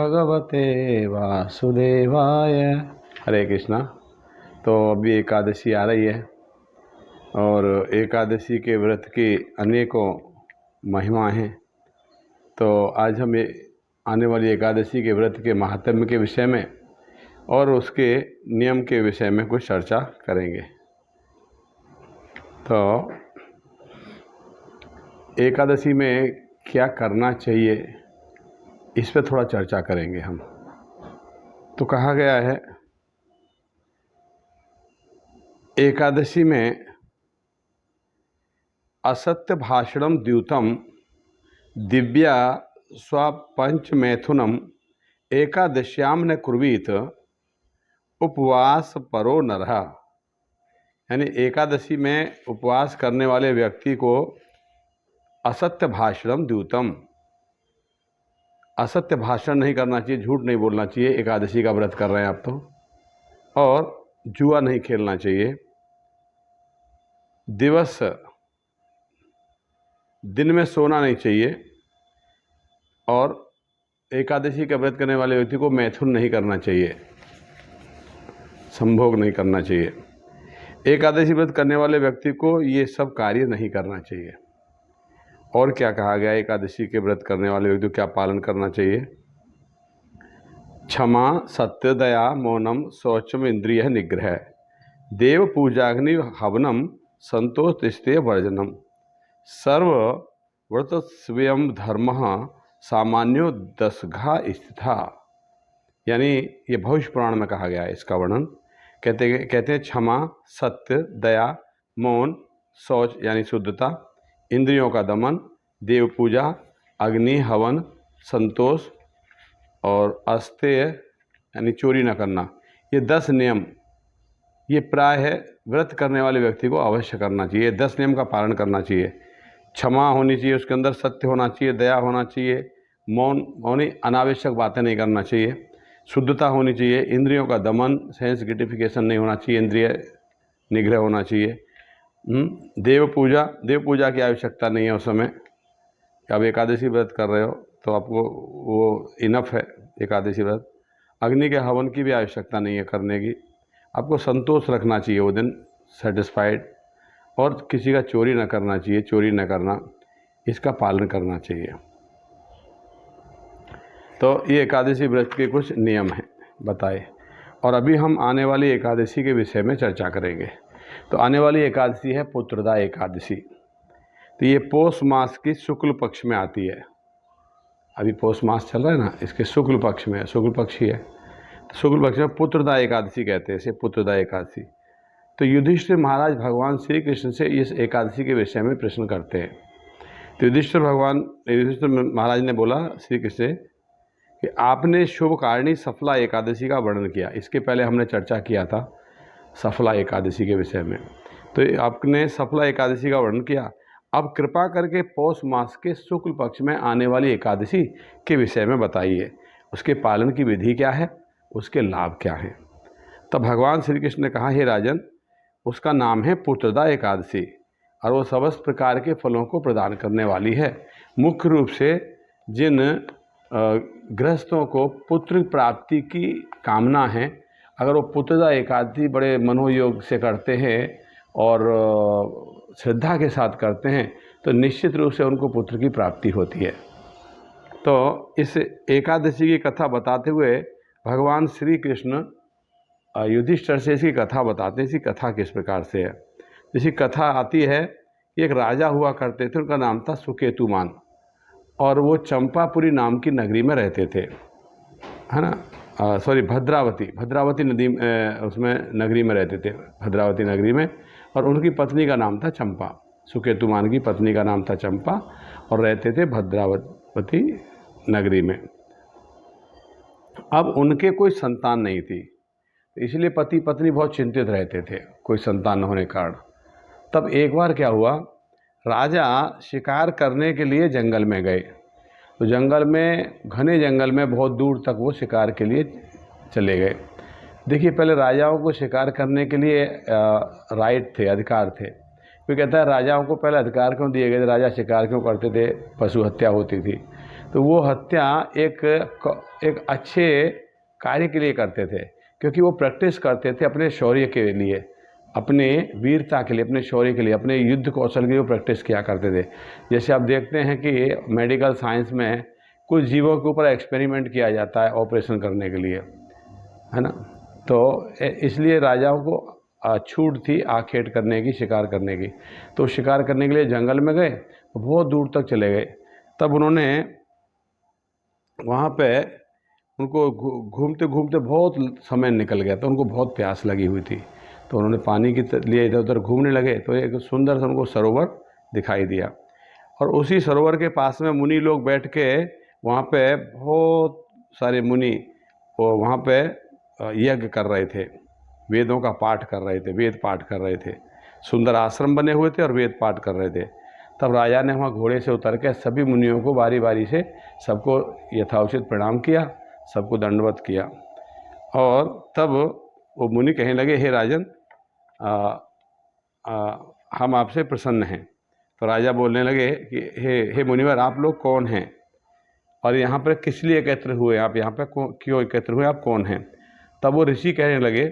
भगवते वासुदेवाय। हरे कृष्णा। तो अभी एकादशी आ रही है और एकादशी के व्रत की अनेकों महिमा हैं। तो आज हम आने वाली एकादशी के व्रत के महात्म्य के विषय में और उसके नियम के विषय में कुछ चर्चा करेंगे। तो एकादशी में क्या करना चाहिए, इस पर थोड़ा चर्चा करेंगे हम। तो कहा गया है एकादशी में असत्य भाषणम द्यूतम दिव्या स्वपंचमैथुनम एकादश्याम न कुर्वीत उपवास परो नरः। यानी एकादशी में उपवास करने वाले व्यक्ति को असत्य भाषणम द्यूतम, असत्य भाषण नहीं करना चाहिए, झूठ नहीं बोलना चाहिए। एकादशी का व्रत कर रहे हैं आप तो। और जुआ नहीं खेलना चाहिए। दिन में सोना नहीं चाहिए। और एकादशी का व्रत करने वाले व्यक्ति को मैथुन नहीं करना चाहिए, संभोग नहीं करना चाहिए। एकादशी व्रत करने वाले व्यक्ति को ये सब कार्य नहीं करना चाहिए। और क्या कहा गया, एकादशी के व्रत करने वाले व्यक्ति को क्या पालन करना चाहिए? क्षमा, सत्य, दया, मौनम, शौचम, इंद्रिय निग्रह, देव पूजाग्नि हवनम, संतोष स्तेय वर्जनम, सर्व व्रत स्वयं धर्म सामान्यो दशघा स्थिता। यानी ये भविष्य पुराण में कहा गया है इसका वर्णन। कहते हैं क्षमा, सत्य, दया, मौन, शौच यानी शुद्धता, इंद्रियों का दमन, देव पूजा, अग्नि हवन, संतोष और अस्तेय यानी चोरी न करना। ये 10 नियम ये प्राय है व्रत करने वाले व्यक्ति को अवश्य करना चाहिए। 10 नियम का पालन करना चाहिए। क्षमा होनी चाहिए, उसके अंदर सत्य होना चाहिए, दया होना चाहिए, मौन होनी, अनावश्यक बातें नहीं करना चाहिए, शुद्धता होनी चाहिए, इंद्रियों का दमन, सेंस ग्रेटिफिकेशन नहीं होना चाहिए, इंद्रिय निग्रह होना चाहिए। देव पूजा की आवश्यकता नहीं है उस समय। अब एकादशी व्रत कर रहे हो तो आपको वो इनफ है एकादशी व्रत। अग्नि के हवन की भी आवश्यकता नहीं है करने की। आपको संतोष रखना चाहिए वो दिन, सेटिस्फाइड। और किसी का चोरी न करना चाहिए, चोरी न करना, इसका पालन करना चाहिए। तो ये एकादशी व्रत के कुछ नियम हैं बताए। और अभी हम आने वाली एकादशी के विषय में चर्चा करेंगे। तो आने वाली एकादशी है पुत्रदा एकादशी। तो ये पौष मास की शुक्ल पक्ष में आती है। अभी पौष मास चल रहा है ना, इसके शुक्ल पक्ष में, शुक्ल पक्ष ही है। तो शुक्ल पक्ष में पुत्रदा एकादशी कहते हैं इसे, पुत्रदा एकादशी। तो युधिष्ठिर महाराज भगवान श्री कृष्ण से इस एकादशी के विषय में प्रश्न करते हैं। तो युधिष्ठिर महाराज ने बोला श्री कृष्ण से कि आपने शुभकारिणी सफला एकादशी का वर्णन किया। इसके पहले हमने चर्चा किया था सफला एकादशी के विषय में। तो आपने सफला एकादशी का वर्णन किया। अब कृपा करके पौष मास के शुक्ल पक्ष में आने वाली एकादशी के विषय में बताइए। उसके पालन की विधि क्या है, उसके लाभ क्या हैं। तब भगवान श्री कृष्ण ने कहा, हे राजन, उसका नाम है पुत्रदा एकादशी और वो समस्त प्रकार के फलों को प्रदान करने वाली है। मुख्य रूप से जिन गृहस्थों को पुत्र प्राप्ति की कामना है, अगर वो पुत्रदा एकादशी बड़े मनोयोग से करते हैं और श्रद्धा के साथ करते हैं तो निश्चित रूप से उनको पुत्र की प्राप्ति होती है। तो इस एकादशी की कथा बताते हुए भगवान श्री कृष्ण युधिष्ठिर से इसकी कथा बताते हैं। इसकी कथा किस प्रकार से है। इसकी कथा आती है, एक राजा हुआ करते थे, उनका नाम था सुकेतुमान, और वो चंपापुरी नाम की नगरी में रहते थे, है ना। भद्रावती नदी उसमें नगरी में रहते थे, भद्रावती नगरी में। और उनकी पत्नी का नाम था चंपा। सुकेतुमान की पत्नी का नाम था चंपा और रहते थे भद्रावती नगरी में। अब उनके कोई संतान नहीं थी, इसलिए पति पत्नी बहुत चिंतित रहते थे कोई संतान न होने के कारण। तब एक बार क्या हुआ, राजा शिकार करने के लिए जंगल में गए। तो जंगल में, घने जंगल में बहुत दूर तक वो शिकार के लिए चले गए। देखिए, पहले राजाओं को शिकार करने के लिए राइट थे, अधिकार थे। कोई कहता है राजाओं को पहले अधिकार क्यों दिए गए थे, राजा शिकार क्यों करते थे, पशु हत्या होती थी। तो वो हत्या एक अच्छे कार्य के लिए करते थे, क्योंकि वो प्रैक्टिस करते थे अपने शौर्य के लिए, अपने वीरता के लिए, अपने शौर्य के लिए, अपने युद्ध कौशल के लिए वो प्रैक्टिस किया करते थे। जैसे आप देखते हैं कि मेडिकल साइंस में कुछ जीवों के ऊपर एक्सपेरिमेंट किया जाता है ऑपरेशन करने के लिए, है ना। तो इसलिए राजाओं को छूट थी आखेट करने की, शिकार करने की। तो शिकार करने के लिए जंगल में गए, बहुत दूर तक चले गए। तब उन्होंने वहाँ पे उनको घूमते घूमते बहुत समय निकल गया, तो उनको बहुत प्यास लगी हुई थी। तो उन्होंने पानी के लिए इधर उधर घूमने लगे, तो एक सुंदर सा उनको सरोवर दिखाई दिया। और उसी सरोवर के पास में मुनि लोग बैठ के वहाँ पे बहुत सारे मुनि वो वहाँ पे यज्ञ कर रहे थे, वेदों का पाठ कर रहे थे, वेद पाठ कर रहे थे। सुंदर आश्रम बने हुए थे और वेद पाठ कर रहे थे। तब राजा ने वहाँ घोड़े से उतर के सभी मुनियों को बारी बारी से सबको यथाउचित प्रणाम किया, सबको दंडवत किया। और तब वो मुनि कहने लगे, हे राजन, हम आपसे प्रसन्न हैं। तो राजा बोलने लगे कि हे मुनिवर, आप लोग कौन हैं और यहाँ पर किस लिए एकत्र हुए, आप यहाँ पर क्यों एकत्र हुए, आप कौन हैं। तब वो ऋषि कहने लगे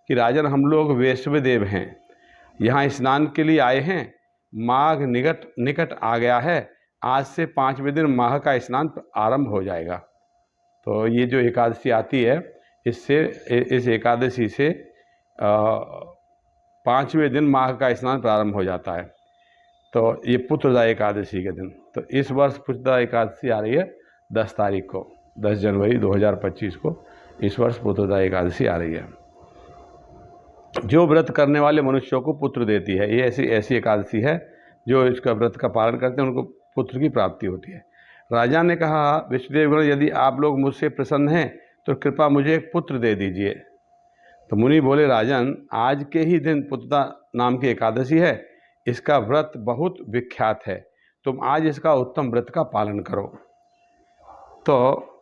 कि राजन, हम लोग वैष्णवदेव हैं, यहाँ स्नान के लिए आए हैं। माघ निकट आ गया है, आज से 5वें दिन माघ का स्नान आरंभ हो जाएगा। तो ये जो एकादशी आती है, इस एकादशी से 5वें दिन माघ का स्नान प्रारंभ हो जाता है। तो ये पुत्रदा एकादशी के दिन, तो इस वर्ष पुत्रदा एकादशी आ रही है 10 तारीख को, 10 जनवरी 2025 को इस वर्ष पुत्रदा एकादशी आ रही है, जो व्रत करने वाले मनुष्यों को पुत्र देती है। ये ऐसी एकादशी है जो इसका व्रत का पालन करते हैं, उनको पुत्र की प्राप्ति होती है। राजा ने कहा, विष्णुदेवगण, यदि आप लोग मुझसे प्रसन्न हैं तो कृपा मुझे एक पुत्र दे दीजिए। तो मुनि बोले, राजन, आज के ही दिन पुत्रदा नाम की एकादशी है, इसका व्रत बहुत विख्यात है, तुम आज इसका उत्तम व्रत का पालन करो। तो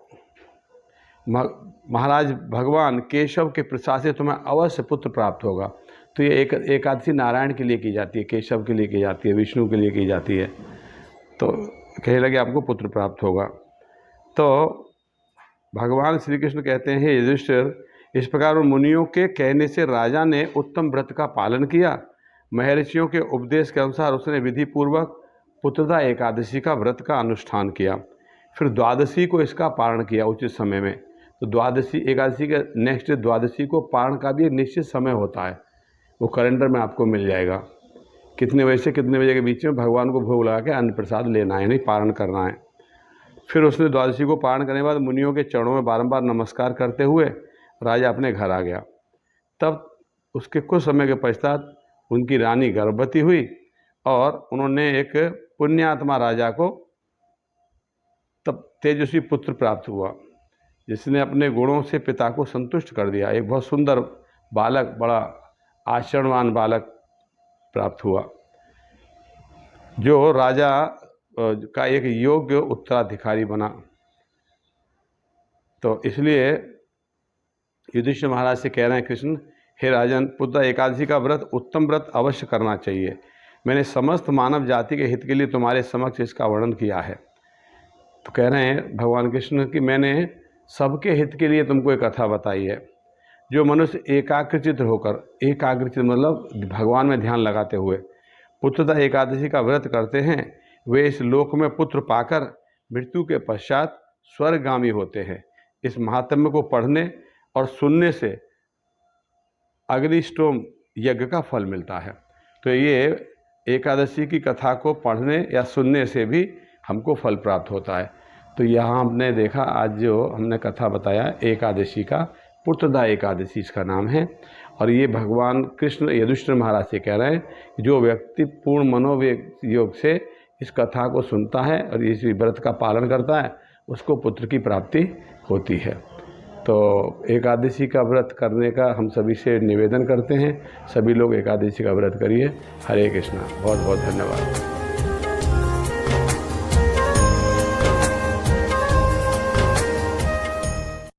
महाराज भगवान केशव के प्रसाद से तुम्हें अवश्य पुत्र प्राप्त होगा। तो ये एकादशी नारायण के लिए की जाती है, केशव के लिए की जाती है, विष्णु के लिए की जाती है। तो कहने लगे आपको पुत्र प्राप्त होगा। तो भगवान श्री कृष्ण कहते हैं, हे युधिष्ठिर, इस प्रकार उन मुनियों के कहने से राजा ने उत्तम व्रत का पालन किया। महर्षियों के उपदेश के अनुसार उसने विधि पूर्वक पुत्रदा एकादशी का व्रत का अनुष्ठान किया। फिर द्वादशी को इसका पारण किया उचित समय में। तो द्वादशी एकादशी के नेक्स्ट द्वादशी को पारण का भी एक निश्चित समय होता है, वो कैलेंडर में आपको मिल जाएगा। कितने बजे से कितने बजे के बीच में भगवान को भोग लगा के अन्न प्रसाद लेना है, नहीं पारण करना है। फिर उसने द्वादशी को पारण करने के बाद मुनियों के चरणों में बारंबार नमस्कार करते हुए राजा अपने घर आ गया। तब उसके कुछ समय के पश्चात उनकी रानी गर्भवती हुई और उन्होंने एक पुण्यात्मा राजा को तब तेजस्वी पुत्र प्राप्त हुआ, जिसने अपने गुणों से पिता को संतुष्ट कर दिया। एक बहुत सुंदर बालक, बड़ा आचरणवान बालक प्राप्त हुआ, जो राजा का एक योग्य उत्तराधिकारी बना। तो इसलिए युधिष्ठिर महाराज से कह रहे हैं कृष्ण, हे राजन, पुत्रदा एकादशी का व्रत उत्तम व्रत अवश्य करना चाहिए। मैंने समस्त मानव जाति के हित के लिए तुम्हारे समक्ष इसका वर्णन किया है। तो कह रहे हैं भगवान कृष्ण कि मैंने सबके हित के लिए तुमको एक कथा बताई है। जो मनुष्य एकाग्रचित्त होकर, एकाग्रचित्त मतलब भगवान में ध्यान लगाते हुए पुत्रदा एकादशी का व्रत करते हैं, वे इस लोक में पुत्र पाकर मृत्यु के पश्चात स्वर्गगामी होते हैं। इस महात्म्य को पढ़ने और सुनने से अग्निष्टोम यज्ञ का फल मिलता है। तो ये एकादशी की कथा को पढ़ने या सुनने से भी हमको फल प्राप्त होता है। तो यहाँ हमने देखा, आज जो हमने कथा बताया एकादशी का, पुत्रदा एकादशी इसका नाम है। और ये भगवान कृष्ण युधिष्ठिर महाराज से कह रहे हैं, जो व्यक्ति पूर्ण मनोयोग से इस कथा को सुनता है और इस व्रत का पालन करता है, उसको पुत्र की प्राप्ति होती है। तो एकादशी का व्रत करने का हम सभी से निवेदन करते हैं, सभी लोग एकादशी का व्रत करिए। हरे कृष्णा। बहुत बहुत धन्यवाद।